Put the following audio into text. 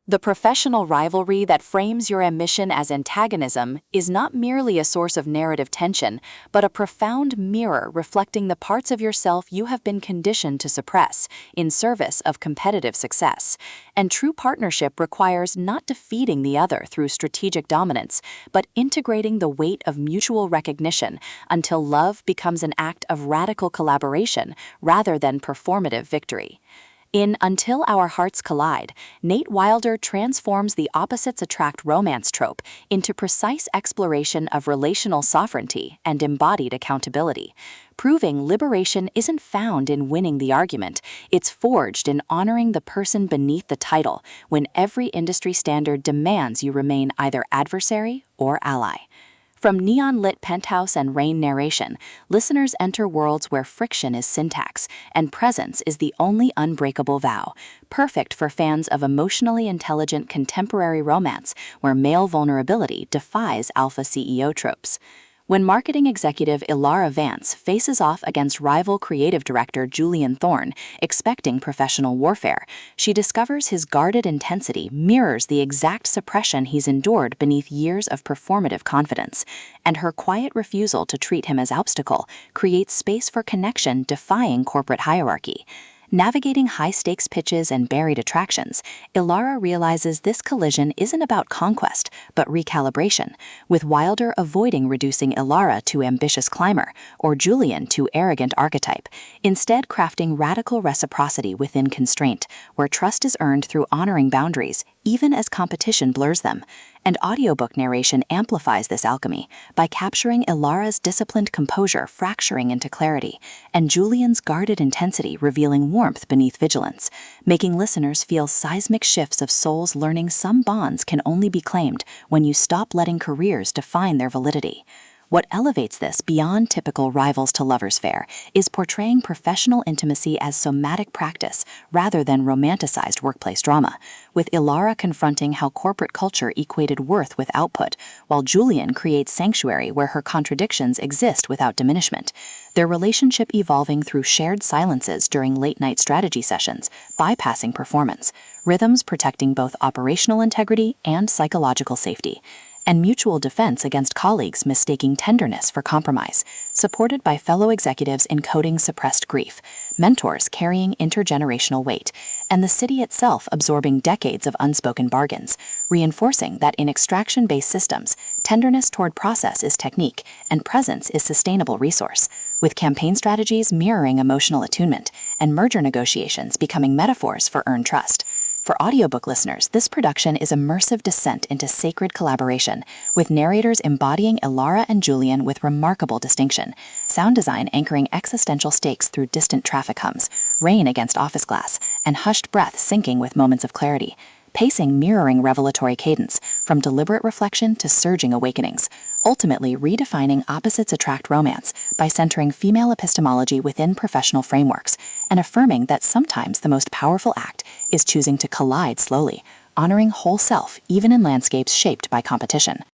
The professional rivalry that frames your ambition as antagonism is not merely a source of narrative tension, but a profound mirror reflecting the parts of yourself you have been conditioned to suppress in service of competitive success. And true partnership requires not defeating the other through strategic dominance, but integrating the weight of mutual recognition until love becomes an act of radical collaboration rather than performative victory. In Until Our Hearts Collide, Nate Wilder transforms the opposites attract romance trope into precise exploration of relational sovereignty and embodied accountability, proving liberation isn't found in winning the argument, it's forged in honoring the person beneath the title when every industry standard demands you remain either adversary or ally. From neon-lit penthouse and rain narration, listeners enter worlds where friction is syntax and presence is the only unbreakable vow, perfect for fans of emotionally intelligent contemporary romance where male vulnerability defies alpha CEO tropes. When marketing executive Ilara Vance faces off against rival creative director Julian Thorne, expecting professional warfare, she discovers his guarded intensity mirrors the exact suppression he's endured beneath years of performative confidence, and her quiet refusal to treat him as obstacle creates space for connection defying corporate hierarchy. Navigating high-stakes pitches and buried attractions, Ilara realizes this collision isn't about conquest, but recalibration, with Wilder avoiding reducing Ilara to ambitious climber or Julian to arrogant archetype, instead crafting radical reciprocity within constraint, where trust is earned through honoring boundaries, even as competition blurs them. And audiobook narration amplifies this alchemy by capturing Ilara's disciplined composure fracturing into clarity, and Julian's guarded intensity revealing warmth beneath vigilance, making listeners feel seismic shifts of souls learning some bonds can only be claimed when you stop letting careers define their validity. What elevates this beyond typical rivals to lovers fare is portraying professional intimacy as somatic practice rather than romanticized workplace drama, with Ilara confronting how corporate culture equated worth with output, while Julian creates sanctuary where her contradictions exist without diminishment, their relationship evolving through shared silences during late-night strategy sessions, bypassing performance, rhythms protecting both operational integrity and psychological safety, and mutual defense against colleagues mistaking tenderness for compromise, supported by fellow executives encoding suppressed grief, mentors carrying intergenerational weight, and the city itself absorbing decades of unspoken bargains, reinforcing that in extraction-based systems, tenderness toward process is technique and presence is sustainable resource, with campaign strategies mirroring emotional attunement and merger negotiations becoming metaphors for earned trust. For audiobook listeners, this production is immersive descent into sacred collaboration, with narrators embodying Ilara and Julian with remarkable distinction, sound design anchoring existential stakes through distant traffic hums, rain against office glass, and hushed breath syncing with moments of clarity, pacing mirroring revelatory cadence, from deliberate reflection to surging awakenings, ultimately redefining opposites attract romance by centering female epistemology within professional frameworks and affirming that sometimes the most powerful act is choosing to collide slowly, honoring whole self even in landscapes shaped by competition.